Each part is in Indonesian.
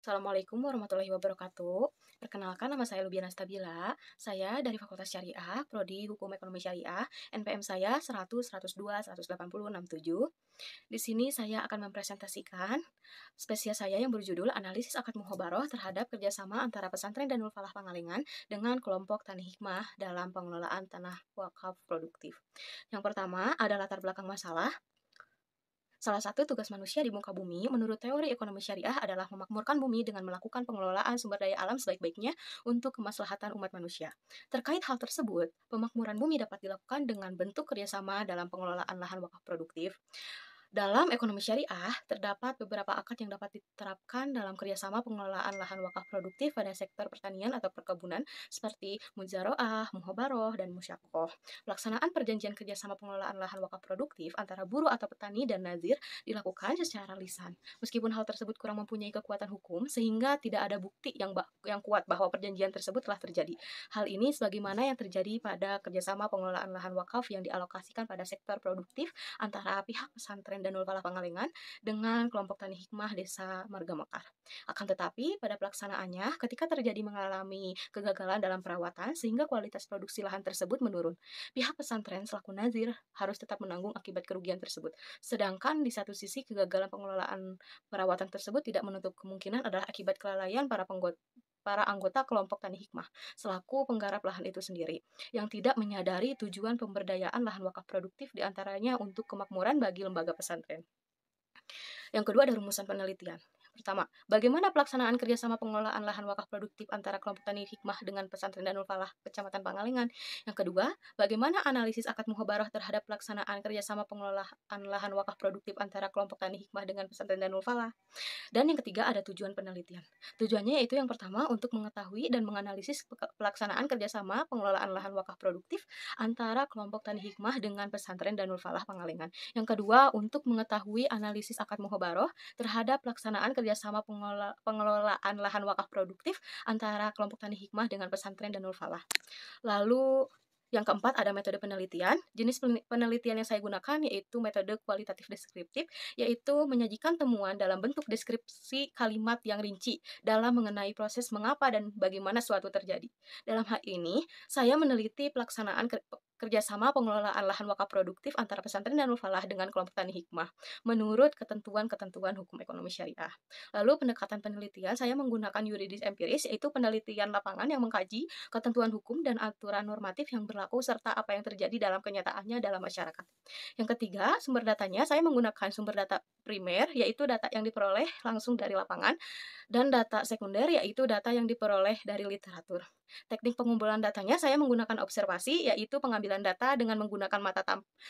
Assalamualaikum warahmatullahi wabarakatuh. Perkenalkan, nama saya Lubiana Stabila. Saya dari Fakultas Syariah, Prodi Hukum Ekonomi Syariah. NPM saya 100, 102, 180, 67. Di sini saya akan mempresentasikan spesies saya yang berjudul Analisis Akad Muhobaroh terhadap kerjasama antara pesantren dan Falah Pangalengan dengan kelompok Tani Hikmah dalam pengelolaan tanah wakaf produktif. Yang pertama ada latar belakang masalah. Salah satu tugas manusia di muka bumi, menurut teori ekonomi syariah, adalah memakmurkan bumi dengan melakukan pengelolaan sumber daya alam sebaik-baiknya untuk kemaslahatan umat manusia. Terkait hal tersebut, pemakmuran bumi dapat dilakukan dengan bentuk kerjasama dalam pengelolaan lahan wakaf produktif. Dalam ekonomi syariah, terdapat beberapa akad yang dapat diterapkan dalam kerjasama pengelolaan lahan wakaf produktif pada sektor pertanian atau perkebunan seperti mujaroah, muhobaroh, dan musyakoh. Pelaksanaan perjanjian kerjasama pengelolaan lahan wakaf produktif antara buruh atau petani dan nazir dilakukan secara lisan. Meskipun hal tersebut kurang mempunyai kekuatan hukum, sehingga tidak ada bukti yang kuat bahwa perjanjian tersebut telah terjadi. Hal ini sebagaimana yang terjadi pada kerjasama pengelolaan lahan wakaf yang dialokasikan pada sektor produktif antara pihak pesantren dan Falah Pangalengan dengan kelompok Tani Hikmah Desa Marga Mekar. Akan tetapi, pada pelaksanaannya, ketika terjadi mengalami kegagalan dalam perawatan sehingga kualitas produksi lahan tersebut menurun, pihak pesantren selaku nazir harus tetap menanggung akibat kerugian tersebut. Sedangkan di satu sisi, kegagalan pengelolaan perawatan tersebut tidak menutup kemungkinan adalah akibat kelalaian para anggota kelompok Tani Hikmah selaku penggarap lahan itu sendiri yang tidak menyadari tujuan pemberdayaan lahan wakaf produktif diantaranya untuk kemakmuran bagi lembaga pesantren. Yang kedua ada rumusan penelitian. Pertama, bagaimana pelaksanaan kerjasama pengelolaan lahan wakaf produktif antara kelompok Tani Hikmah dengan pesantren Danul Falah Kecamatan Pangalengan? Yang kedua, bagaimana analisis akad muhobaroh terhadap pelaksanaan kerjasama pengelolaan lahan wakaf produktif antara kelompok Tani Hikmah dengan pesantren Danul Falah? Dan yang ketiga ada tujuan penelitian. Tujuannya yaitu yang pertama untuk mengetahui dan menganalisis pelaksanaan kerjasama pengelolaan lahan wakaf produktif antara kelompok Tani Hikmah dengan pesantren Danul Falah Pangalengan. Yang kedua untuk mengetahui analisis akad muhobaroh terhadap pelaksanaan kerjasama pengelolaan lahan wakaf produktif antara kelompok Tani Hikmah dengan pesantren Danul Falah. Lalu yang keempat ada metode penelitian. Jenis penelitian yang saya gunakan yaitu metode kualitatif deskriptif, yaitu menyajikan temuan dalam bentuk deskripsi kalimat yang rinci dalam mengenai proses mengapa dan bagaimana suatu terjadi. Dalam hal ini, saya meneliti pelaksanaan kerjasama pengelolaan lahan wakaf produktif antara pesantren dan Falah dengan kelompok Tani Hikmah menurut ketentuan-ketentuan hukum ekonomi syariah. Lalu pendekatan penelitian saya menggunakan yuridis empiris, yaitu penelitian lapangan yang mengkaji ketentuan hukum dan aturan normatif yang berlaku serta apa yang terjadi dalam kenyataannya dalam masyarakat. Yang ketiga, sumber datanya saya menggunakan sumber data primer, yaitu data yang diperoleh langsung dari lapangan, dan data sekunder, yaitu data yang diperoleh dari literatur. Teknik pengumpulan datanya saya menggunakan observasi, yaitu pengambilan data dengan menggunakan mata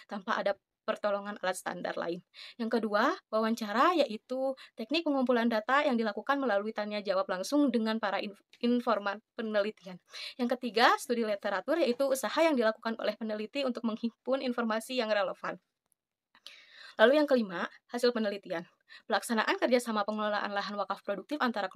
tanpa ada pertolongan alat standar lain. Yang kedua, wawancara, yaitu teknik pengumpulan data yang dilakukan melalui tanya jawab langsung dengan para informan penelitian. Yang ketiga, studi literatur, yaitu usaha yang dilakukan oleh peneliti untuk menghimpun informasi yang relevan. Lalu yang kelima, hasil penelitian. Pelaksanaan kerjasama pengelolaan lahan wakaf produktif antara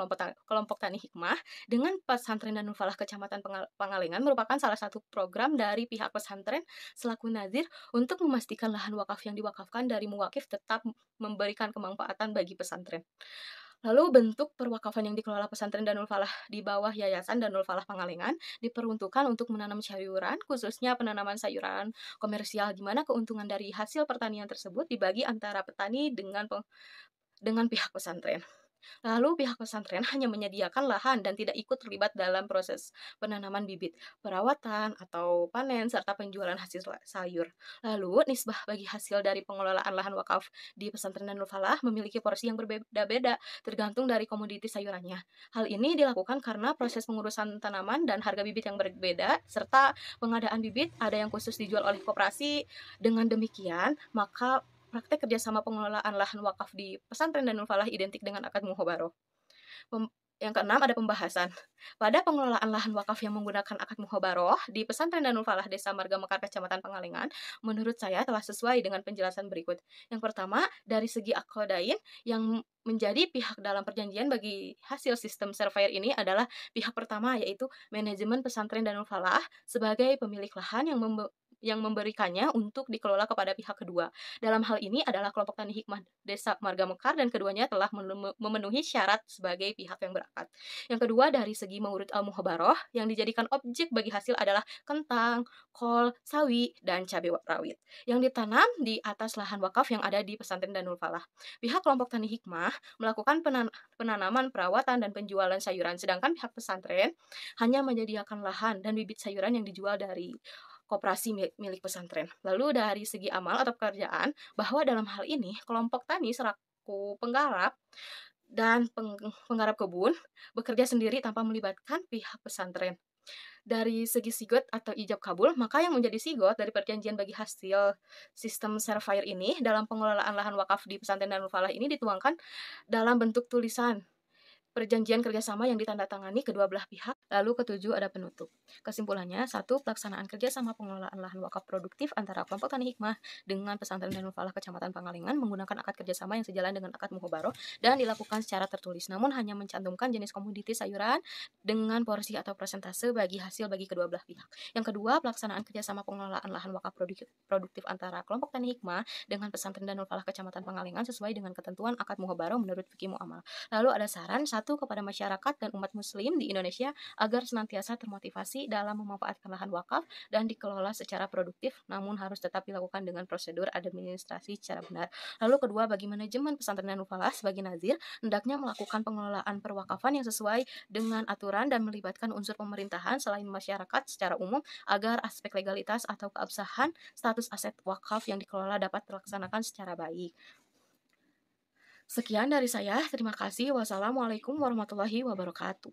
kelompok Tani Hikmah dengan pesantren Danul Falah Kecamatan Pangalengan merupakan salah satu program dari pihak pesantren selaku nazir untuk memastikan lahan wakaf yang diwakafkan dari muwakif tetap memberikan kemanfaatan bagi pesantren. Lalu bentuk perwakafan yang dikelola pesantren Danul Falah di bawah Yayasan Danul Falah Pangalengan diperuntukkan untuk menanam sayuran, khususnya penanaman sayuran komersial, di mana keuntungan dari hasil pertanian tersebut dibagi antara petani dengan pihak pesantren. Lalu pihak pesantren hanya menyediakan lahan dan tidak ikut terlibat dalam proses penanaman bibit, perawatan atau panen, serta penjualan hasil sayur. Lalu nisbah bagi hasil dari pengelolaan lahan wakaf di pesantren Danul Falah memiliki porsi yang berbeda-beda tergantung dari komoditi sayurannya. Hal ini dilakukan karena proses pengurusan tanaman dan harga bibit yang berbeda, serta pengadaan bibit ada yang khusus dijual oleh koperasi. Dengan demikian, maka praktek kerjasama pengelolaan lahan wakaf di pesantren Danul Falah identik dengan akad muhobaroh. Yang keenam ada pembahasan. Pada pengelolaan lahan wakaf yang menggunakan akad muhobaroh di pesantren Danul Falah Desa Marga Mekar Kecamatan Pangalengan, menurut saya telah sesuai dengan penjelasan berikut. Yang pertama, dari segi akodain yang menjadi pihak dalam perjanjian bagi hasil sistem surveyor ini adalah pihak pertama, yaitu manajemen pesantren Danul Falah sebagai pemilik lahan yang yang memberikannya untuk dikelola kepada pihak kedua. Dalam hal ini adalah kelompok Tani Hikmah Desa Marga Mekar dan keduanya telah memenuhi syarat sebagai pihak yang berakad. Yang kedua dari segi mengurut al-muhabarah, yang dijadikan objek bagi hasil adalah kentang, kol, sawi, dan cabai rawit yang ditanam di atas lahan wakaf yang ada di pesantren Danul Falah. Pihak kelompok Tani Hikmah melakukan penanaman, perawatan, dan penjualan sayuran, sedangkan pihak pesantren hanya menyediakan lahan dan bibit sayuran yang dijual dari koperasi milik pesantren. Lalu dari segi amal atau pekerjaan, bahwa dalam hal ini kelompok tani selaku penggarap dan penggarap kebun bekerja sendiri tanpa melibatkan pihak pesantren. Dari segi sigot atau ijab kabul, maka yang menjadi sigot dari perjanjian bagi hasil sistem Serfire ini dalam pengelolaan lahan wakaf di pesantren Darul Falah ini dituangkan dalam bentuk tulisan perjanjian kerjasama yang ditandatangani kedua belah pihak. Lalu ketujuh ada penutup. Kesimpulannya, satu, pelaksanaan kerjasama pengelolaan lahan wakaf produktif antara kelompok Tani Hikmah dengan pesantren Darul Falah Kecamatan Pangalengan menggunakan akad kerjasama yang sejalan dengan akad muhobaroh dan dilakukan secara tertulis, namun hanya mencantumkan jenis komoditi sayuran dengan porsi atau persentase bagi hasil bagi kedua belah pihak. Yang kedua, pelaksanaan kerjasama pengelolaan lahan wakaf produktif antara kelompok Tani Hikmah dengan pesantren Darul Falah Kecamatan Pangalengan sesuai dengan ketentuan akad muhobaroh menurut fikih muamalah. Lalu ada saran satu kepada masyarakat dan umat muslim di Indonesia agar senantiasa termotivasi dalam memanfaatkan lahan wakaf dan dikelola secara produktif, namun harus tetap dilakukan dengan prosedur administrasi secara benar. Lalu kedua, bagi manajemen pesantren Darul Falah sebagai nazir, hendaknya melakukan pengelolaan perwakafan yang sesuai dengan aturan dan melibatkan unsur pemerintahan selain masyarakat secara umum agar aspek legalitas atau keabsahan status aset wakaf yang dikelola dapat terlaksanakan secara baik. Sekian dari saya, terima kasih. Wassalamualaikum warahmatullahi wabarakatuh.